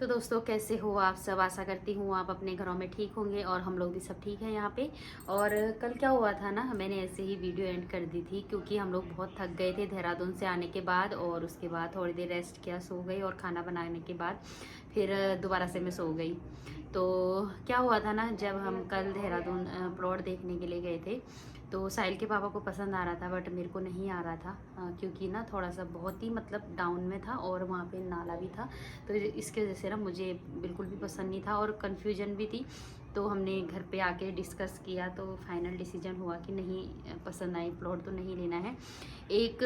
तो दोस्तों कैसे हो आप सब। आशा करती हूँ आप अपने घरों में ठीक होंगे और हम लोग भी सब ठीक हैं यहाँ पे। और कल क्या हुआ था ना, मैंने ऐसे ही वीडियो एंड कर दी थी क्योंकि हम लोग बहुत थक गए थे देहरादून से आने के बाद। और उसके बाद थोड़ी देर रेस्ट किया, सो गई और खाना बनाने के बाद फिर दोबारा से मैं सो गई। तो क्या हुआ था ना, जब हम कल देहरादून प्लॉट देखने के लिए गए थे तो साहिल के पापा को पसंद आ रहा था बट मेरे को नहीं आ रहा था क्योंकि ना थोड़ा सा बहुत ही मतलब डाउन में था और वहाँ पे नाला भी था। तो इसके वजह से ना मुझे बिल्कुल भी पसंद नहीं था और कन्फ्यूजन भी थी। तो हमने घर पे आके डिस्कस किया तो फाइनल डिसीजन हुआ कि नहीं, पसंद आई प्लॉट तो नहीं लेना है। एक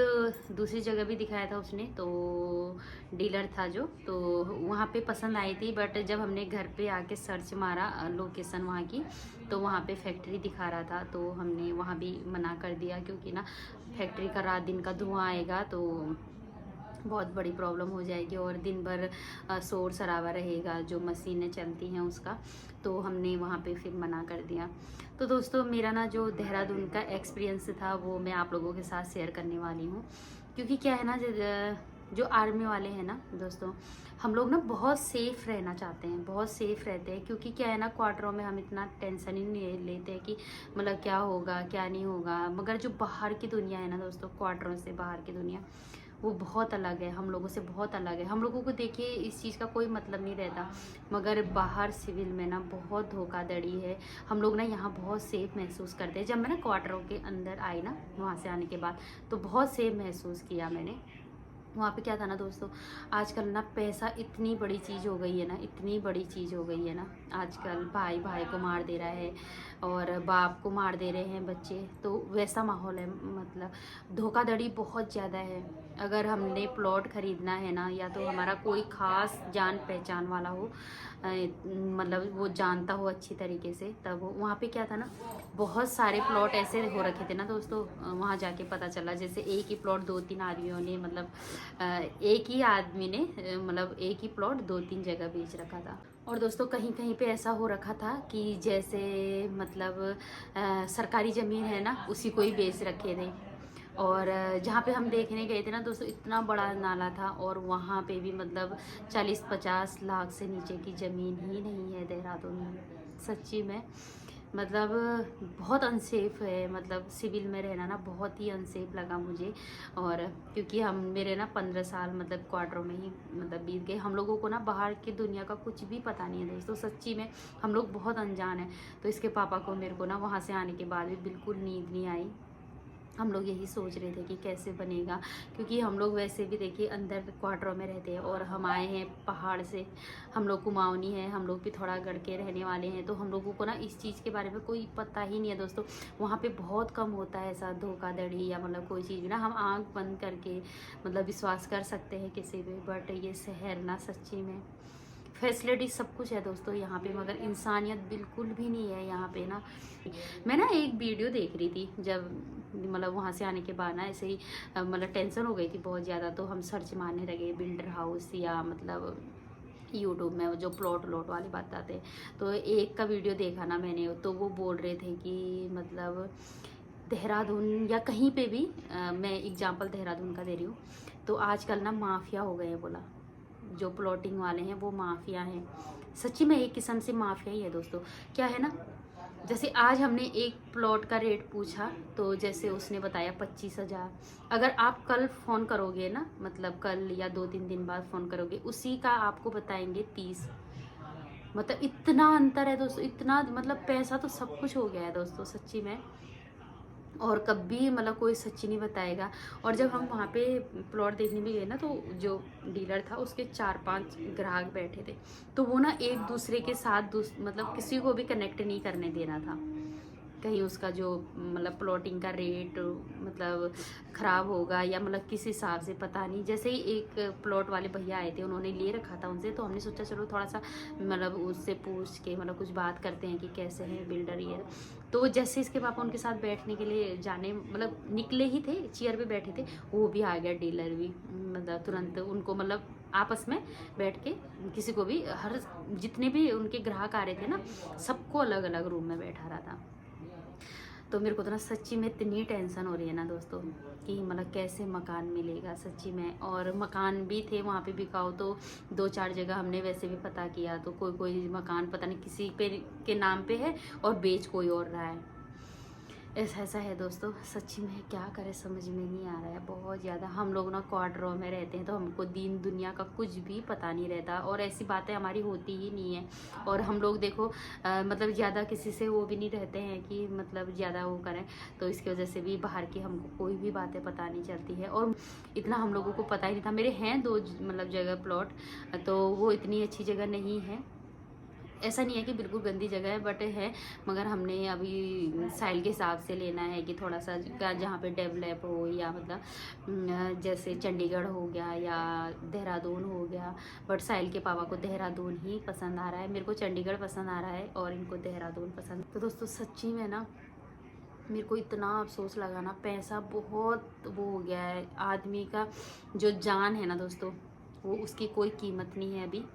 दूसरी जगह भी दिखाया था उसने, तो डीलर था जो, तो वहाँ पे पसंद आई थी। बट जब हमने घर पे आके सर्च मारा लोकेशन वहाँ की, तो वहाँ पे फैक्ट्री दिखा रहा था। तो हमने वहाँ भी मना कर दिया क्योंकि ना फैक्ट्री का रात दिन का धुआं आएगा तो बहुत बड़ी प्रॉब्लम हो जाएगी और दिन भर शोर शराबा रहेगा जो मशीनें चलती हैं उसका। तो हमने वहाँ पे फिर मना कर दिया। तो दोस्तों मेरा ना जो देहरादून का एक्सपीरियंस था वो मैं आप लोगों के साथ शेयर करने वाली हूँ। क्योंकि क्या है ना, जो आर्मी वाले हैं ना दोस्तों, हम लोग ना बहुत सेफ़ रहना चाहते हैं, बहुत सेफ़ रहते हैं। क्योंकि क्या है ना, क्वार्टरों में हम इतना टेंशन ही नहीं लेते हैं कि मतलब क्या होगा क्या नहीं होगा। मगर जो बाहर की दुनिया है ना दोस्तों, क्वार्टरों से बाहर की दुनिया वो बहुत अलग है, हम लोगों से बहुत अलग है। हम लोगों को देखिए इस चीज़ का कोई मतलब नहीं रहता, मगर बाहर सिविल में ना बहुत धोखाधड़ी है। हम लोग ना यहाँ बहुत सेफ महसूस करते हैं। जब मैं ना क्वार्टरों के अंदर आई ना वहाँ से आने के बाद, तो बहुत सेफ महसूस किया मैंने। वहाँ पे क्या था ना दोस्तों, आजकल ना पैसा इतनी बड़ी चीज़ हो गई है ना, इतनी बड़ी चीज़ हो गई है ना। आजकल भाई भाई को मार दे रहा है और बाप को मार दे रहे हैं बच्चे, तो वैसा माहौल है। मतलब धोखाधड़ी बहुत ज़्यादा है। अगर हमने प्लॉट ख़रीदना है ना, या तो हमारा कोई ख़ास जान पहचान वाला हो, मतलब वो जानता हो अच्छी तरीके से, तब वहाँ पे क्या था ना, बहुत सारे प्लॉट ऐसे हो रखे थे ना दोस्तों। वहाँ जाके पता चला जैसे एक ही प्लॉट दो तीन आदमियों ने, मतलब एक ही आदमी ने मतलब एक ही प्लॉट दो तीन जगह बेच रखा था। और दोस्तों कहीं कहीं पे ऐसा हो रखा था कि जैसे मतलब सरकारी ज़मीन है ना, उसी को ही बेच रखे थे। और जहाँ पे हम देखने गए थे ना दोस्तों, इतना बड़ा नाला था और वहाँ पे भी मतलब 40-50 लाख से नीचे की ज़मीन ही नहीं है देहरादून में। सच्ची में मतलब बहुत अनसेफ है। मतलब सिविल में रहना ना बहुत ही अनसेफ लगा मुझे। और क्योंकि हम मेरे ना 15 साल मतलब क्वार्टरों में ही मतलब बीत गए। हम लोगों को ना बाहर की दुनिया का कुछ भी पता नहीं है दोस्तों, सच्ची में हम लोग बहुत अनजान हैं। तो इसके पापा को मेरे को ना वहाँ से आने के बाद भी बिल्कुल नींद नहीं आई। हम लोग यही सोच रहे थे कि कैसे बनेगा, क्योंकि हम लोग वैसे भी देखिए अंदर क्वार्टरों में रहते हैं और हम आए हैं पहाड़ से। हम लोग कुमाऊनी है, हम लोग भी थोड़ा गढ़ के रहने वाले हैं, तो हम लोगों को ना इस चीज़ के बारे में कोई पता ही नहीं है दोस्तों। वहाँ पे बहुत कम होता है ऐसा धोखाधड़ी या मतलब कोई चीज़ भी ना, हम आँख बंद करके मतलब विश्वास कर सकते हैं किसी पे। बट ये शहर ना सच्ची में फैसिलिटी सब कुछ है दोस्तों यहाँ पे, मगर इंसानियत बिल्कुल भी नहीं है यहाँ पे ना। मैं ना एक वीडियो देख रही थी, जब मतलब वहाँ से आने के बाद ना ऐसे ही मतलब टेंशन हो गई थी बहुत ज़्यादा। तो हम सर्च मारने लगे बिल्डर हाउस या मतलब यूट्यूब में वो जो प्लॉट व्लॉट वाली बात आते हैं। तो एक का वीडियो देखा ना मैंने, तो वो बोल रहे थे कि मतलब देहरादून या कहीं पे भी मैं एग्जांपल देहरादून का दे रही हूँ, तो आजकल ना माफिया हो गए हैं। बोला जो प्लॉटिंग वाले हैं वो माफिया हैं। सच्ची में एक किस्म से माफिया ही है दोस्तों। क्या है ना, जैसे आज हमने एक प्लॉट का रेट पूछा तो जैसे उसने बताया 25,000। अगर आप कल फ़ोन करोगे ना, मतलब कल या 2-3 दिन बाद फ़ोन करोगे, उसी का आपको बताएंगे 30। मतलब इतना अंतर है दोस्तों, इतना मतलब पैसा तो सब कुछ हो गया है दोस्तों सच्ची में। और कभी मतलब कोई सच्ची नहीं बताएगा। और जब हम वहाँ पे प्लॉट देखने भी गए ना, तो जो डीलर था उसके 4-5 ग्राहक बैठे थे। तो वो ना एक दूसरे के साथ मतलब किसी को भी कनेक्ट नहीं करने देना था। कहीं उसका जो मतलब प्लॉटिंग का रेट मतलब ख़राब होगा या मतलब किस हिसाब से पता नहीं। जैसे ही एक प्लॉट वाले भैया आए थे, उन्होंने ले रखा था उनसे, तो हमने सोचा चलो थोड़ा सा मतलब उससे पूछ के मतलब कुछ बात करते हैं कि कैसे हैं बिल्डर ये। तो जैसे इसके पापा उनके साथ बैठने के लिए जाने मतलब निकले ही थे, चेयर पे बैठे थे, वो भी आ गया डीलर भी। मतलब तुरंत उनको मतलब आपस में बैठ के किसी को भी, हर जितने भी उनके ग्राहक आ रहे थे ना, सबको अलग अलग रूम में बैठा रहा था। तो मेरे को तो ना सच्ची में इतनी टेंशन हो रही है ना दोस्तों कि मतलब कैसे मकान मिलेगा सच्ची में। और मकान भी थे वहाँ पे बिकाऊ, तो 2-4 जगह हमने वैसे भी पता किया, तो कोई कोई मकान पता नहीं किसी पे के नाम पे है और बेच कोई और रहा है। ऐसा है दोस्तों, सच्ची में क्या करें समझ में नहीं आ रहा है। बहुत ज़्यादा हम लोग ना क्वार्टरों में रहते हैं तो हमको दीन दुनिया का कुछ भी पता नहीं रहता, और ऐसी बातें हमारी होती ही नहीं है। और हम लोग देखो मतलब ज़्यादा किसी से वो भी नहीं रहते हैं कि मतलब ज़्यादा वो करें, तो इसकी वजह से भी बाहर की हमको कोई भी बातें पता नहीं चलती है। और इतना हम लोगों को पता ही नहीं था। मेरे हैं 2 मतलब जगह प्लॉट, तो वो इतनी अच्छी जगह नहीं है, ऐसा नहीं है कि बिल्कुल गंदी जगह है, बट है, मगर हमने अभी साइल के हिसाब से लेना है कि थोड़ा सा जहाँ पे डेवलप हो, या मतलब जैसे चंडीगढ़ हो गया या देहरादून हो गया। बट साइल के पापा को देहरादून ही पसंद आ रहा है, मेरे को चंडीगढ़ पसंद आ रहा है और इनको देहरादून पसंद। तो दोस्तों सच्ची में ना मेरे को इतना अफसोस लगा ना, पैसा बहुत वो हो गया है। आदमी का जो जान है ना दोस्तों, वो उसकी कोई कीमत नहीं है अभी।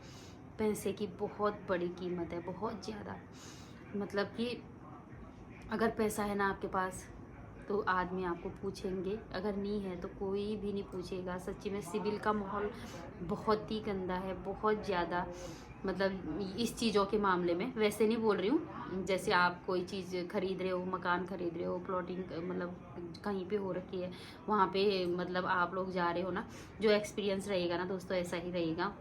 पैसे की बहुत बड़ी कीमत है, बहुत ज़्यादा। मतलब कि अगर पैसा है ना आपके पास तो आदमी आपको पूछेंगे, अगर नहीं है तो कोई भी नहीं पूछेगा। सच्ची में सिविल का माहौल बहुत ही गंदा है, बहुत ज़्यादा। मतलब इस चीज़ों के मामले में वैसे नहीं बोल रही हूँ, जैसे आप कोई चीज़ खरीद रहे हो, मकान खरीद रहे हो, प्लॉटिंग मतलब कहीं पे हो रखी है, वहाँ पे मतलब आप लोग जा रहे हो ना, जो एक्सपीरियंस रहेगा ना दोस्तों ऐसा ही रहेगा।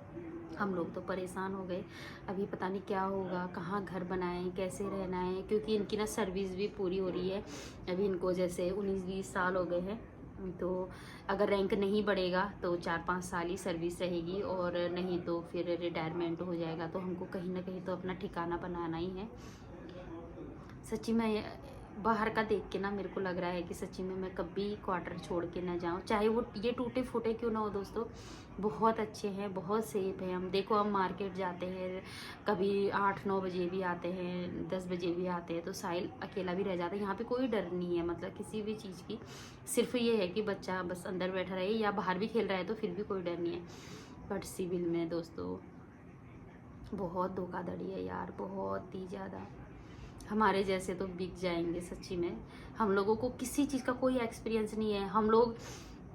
हम लोग तो परेशान हो गए। अभी पता नहीं क्या होगा, कहाँ घर बनाएं, कैसे रहना है, क्योंकि इनकी ना सर्विस भी पूरी हो रही है। अभी इनको जैसे 19-20 साल हो गए हैं, तो अगर रैंक नहीं बढ़ेगा तो 4-5 साल ही सर्विस रहेगी, और नहीं तो फिर रिटायरमेंट हो जाएगा। तो हमको कहीं ना कहीं तो अपना ठिकाना बनाना ही है। सच्ची में बाहर का देख के ना मेरे को लग रहा है कि सच्ची में मैं कभी क्वार्टर छोड़ के ना जाऊँ, चाहे वो ये टूटे फूटे क्यों ना हो दोस्तों। बहुत अच्छे हैं, बहुत सेफ हैं। हम देखो, हम मार्केट जाते हैं, कभी 8-9 बजे भी आते हैं, 10 बजे भी आते हैं, तो साहिल अकेला भी रह जाता है। यहाँ पे कोई डर नहीं है मतलब किसी भी चीज़ की। सिर्फ ये है कि बच्चा बस अंदर बैठा रहे या बाहर भी खेल रहा है तो फिर भी कोई डर नहीं है। बट सिविल में दोस्तों बहुत धोखाधड़ी है यार, बहुत ही ज़्यादा। हमारे जैसे तो बिक जाएंगे सच्ची में। हम लोगों को किसी चीज़ का कोई एक्सपीरियंस नहीं है। हम लोग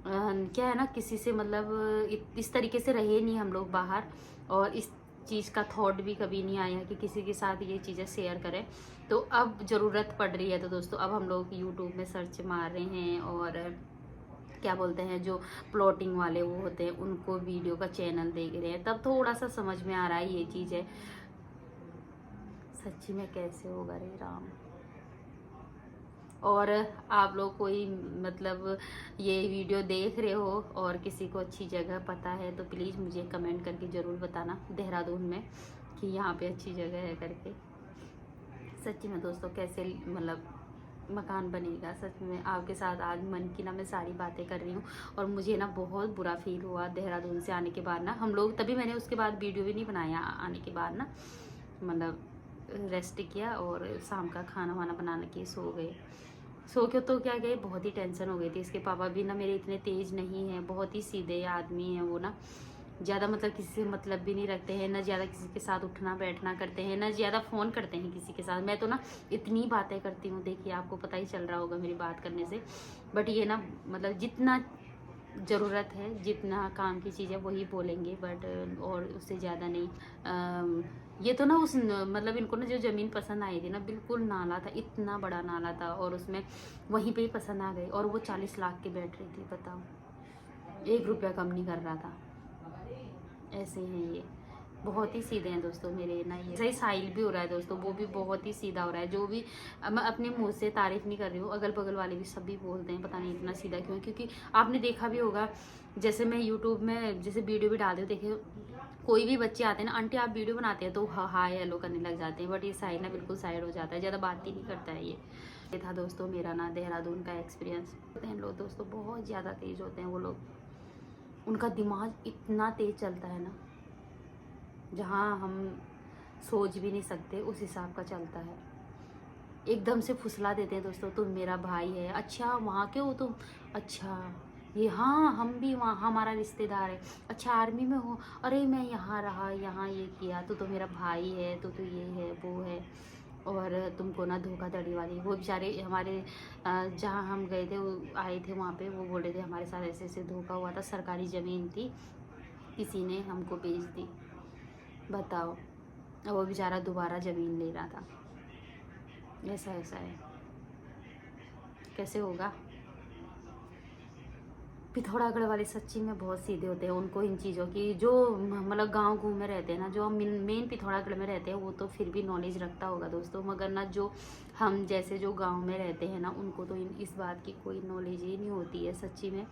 क्या है ना, किसी से मतलब इस तरीके से रहे नहीं हम लोग बाहर, और इस चीज़ का थॉट भी कभी नहीं आया कि किसी के साथ ये चीज़ें शेयर करें। तो अब ज़रूरत पड़ रही है तो दोस्तों अब हम लोग यूट्यूब में सर्च मार रहे हैं, और क्या बोलते हैं जो प्लॉटिंग वाले वो होते हैं उनको वीडियो का चैनल देख रहे हैं, तब थोड़ा सा समझ में आ रहा है ये चीज़ है। सच्ची में कैसे होगा रे राम। और आप लोग कोई मतलब ये वीडियो देख रहे हो और किसी को अच्छी जगह पता है तो प्लीज़ मुझे कमेंट करके ज़रूर बताना देहरादून में कि यहाँ पे अच्छी जगह है करके। सच्ची में दोस्तों कैसे मतलब मकान बनेगा, सच में आपके साथ आज मन की ना मैं सारी बातें कर रही हूँ। और मुझे ना बहुत बुरा फील हुआ देहरादून से आने के बाद ना, हम लोग तभी मैंने उसके बाद वीडियो भी नहीं बनाया आने के बाद ना, मतलब रेस्ट किया और शाम का खाना वाना बना के सो गए। सो के तो क्या गए, बहुत ही टेंशन हो गई थी। इसके पापा भी ना मेरे इतने तेज नहीं हैं, बहुत ही सीधे आदमी हैं वो ना, ज़्यादा मतलब किसी से मतलब भी नहीं रखते हैं, ना ज़्यादा किसी के साथ उठना बैठना करते हैं, ना ज़्यादा फ़ोन करते हैं किसी के साथ। मैं तो ना इतनी बातें करती हूँ, देखिए आपको पता ही चल रहा होगा मेरी बात करने से। बट ये ना मतलब जितना ज़रूरत है, जितना काम की चीज़ है वही बोलेंगे, बट और उससे ज़्यादा नहीं। ये तो ना उस मतलब इनको ना जो ज़मीन पसंद आई थी ना, बिल्कुल नाला था, इतना बड़ा नाला था, और उसमें वहीं पे ही पसंद आ गई, और वो 40 लाख की बैठ रही थी, बताओ। 1 रुपया कम नहीं कर रहा था। ऐसे हैं ये, बहुत ही सीधे हैं दोस्तों मेरे ना। ये सही साहिल भी हो रहा है दोस्तों, वो भी बहुत ही सीधा हो रहा है। जो भी मैं अपने मुंह से तारीफ नहीं कर रही हूँ, अगल बगल वाले भी सभी बोलते हैं पता नहीं इतना सीधा क्यों। क्योंकि आपने देखा भी होगा, जैसे मैं यूट्यूब में जैसे वीडियो भी डालती हूँ, देखे कोई भी बच्चे आते हैं ना, आंटी आप वीडियो बनाते हैं, तो हाय हेलो करने लग जाते हैं। बट ये साइड ना बिल्कुल साइड हो जाता है, ज़्यादा बात ही नहीं करता है ये था दोस्तों मेरा ना देहरादून का एक्सपीरियंस। होते हैं लोग दोस्तों बहुत ज़्यादा तेज़ होते हैं वो लोग, उनका दिमाग इतना तेज़ चलता है ना, जहाँ हम सोच भी नहीं सकते उस हिसाब का चलता है। एकदम से फुसला देते हैं दोस्तों, तुम मेरा भाई है, अच्छा वहाँ के हो तुम, अच्छा ये, हाँ हम भी वहाँ, हमारा रिश्तेदार है, अच्छा आर्मी में हो, अरे मैं यहाँ रहा, यहाँ ये किया, तो मेरा भाई है, तो ये है वो है। और तुमको ना धोखाधड़ी वाली। वो बेचारे हमारे जहाँ हम गए थे, वो आए थे वहाँ पे, वो बोल रहे थे हमारे साथ ऐसे ऐसे धोखा हुआ था, सरकारी ज़मीन थी, किसी ने हमको बेच दी। बताओ, वो बेचारा दोबारा ज़मीन ले रहा था। ऐसा ऐसा है, कैसे होगा। पिथौरागढ़ वाले सच्ची में बहुत सीधे होते हैं। उनको इन चीज़ों की, जो मतलब गांव घूम में रहते हैं ना, जो मेन पिथौरागढ़ में रहते हैं, वो तो फिर भी नॉलेज रखता होगा दोस्तों, मगर ना जो हम जैसे जो गांव में रहते हैं ना, उनको तो इस बात की कोई नॉलेज ही नहीं होती है। सच्ची में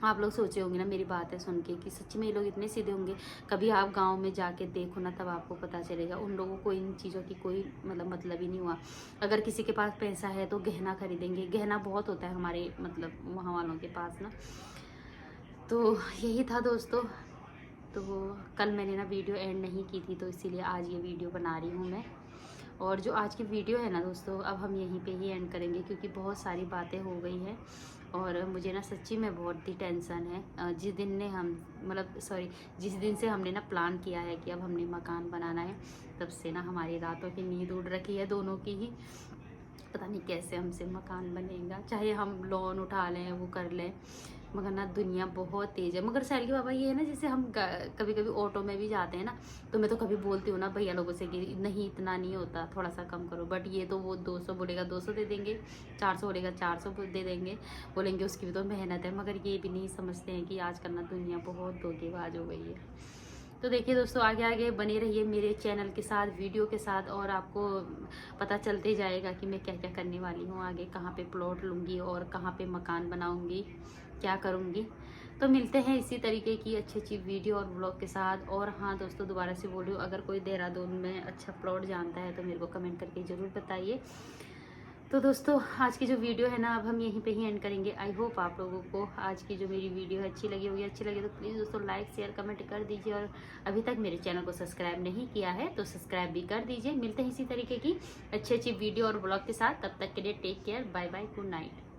आप लोग सोचे होंगे ना मेरी बातें सुन के कि सच्ची में ये लोग इतने सीधे होंगे। कभी आप गांव में जाके देखो ना, तब आपको पता चलेगा। उन लोगों को इन चीज़ों की कोई मतलब ही नहीं हुआ। अगर किसी के पास पैसा है तो गहना खरीदेंगे, गहना बहुत होता है हमारे मतलब वहाँ वालों के पास ना। तो यही था दोस्तों। तो कल मैंने ना वीडियो एंड नहीं की थी, तो इसीलिए आज ये वीडियो बना रही हूँ मैं। और जो आज की वीडियो है ना दोस्तों, अब हम यहीं पे ही एंड करेंगे, क्योंकि बहुत सारी बातें हो गई हैं और मुझे ना सच्ची में बहुत ही टेंशन है। जिस दिन ने हम जिस दिन से हमने ना प्लान किया है कि अब हमने मकान बनाना है, तब से ना हमारी रातों की नींद उड़ रखी है दोनों की ही। पता नहीं कैसे हमसे मकान बनेगा, चाहे हम लोन उठा लें, वो कर लें, मगर ना दुनिया बहुत तेज़ है। मगर सैलरी बाबा ये है ना, जैसे हम कभी कभी ऑटो में भी जाते हैं ना, तो मैं तो कभी बोलती हूँ ना भैया लोगों से कि नहीं इतना नहीं होता, थोड़ा सा कम करो। बट ये तो वो 200 बोलेगा 200 दे देंगे, 400 बोलेगा 400 दे देंगे, बोलेंगे उसकी भी तो मेहनत है। मगर ये भी नहीं समझते हैं कि आजकल ना दुनिया बहुत धोखेबाज हो गई है। तो देखिए दोस्तों, आगे आगे बने रहिए मेरे चैनल के साथ, वीडियो के साथ, और आपको पता चलते जाएगा कि मैं क्या क्या करने वाली हूँ आगे, कहाँ पे प्लॉट लूँगी और कहाँ पे मकान बनाऊँगी, क्या करूँगी। तो मिलते हैं इसी तरीके की अच्छी अच्छी वीडियो और ब्लॉग के साथ। और हाँ दोस्तों, दोबारा से बोल रही हूँ, अगर कोई देहरादून में अच्छा प्लॉट जानता है तो मेरे को कमेंट करके ज़रूर बताइए। तो दोस्तों, आज की जो वीडियो है ना, अब हम यहीं पे ही एंड करेंगे। आई होप आप लोगों को आज की जो मेरी वीडियो है अच्छी लगी होगी। अच्छी लगी तो प्लीज़ दोस्तों लाइक शेयर कमेंट कर दीजिए, और अभी तक मेरे चैनल को सब्सक्राइब नहीं किया है तो सब्सक्राइब भी कर दीजिए। मिलते हैं इसी तरीके की अच्छी अच्छी वीडियो और ब्लॉग के साथ। तब तक के लिए take care, bye bye, good night.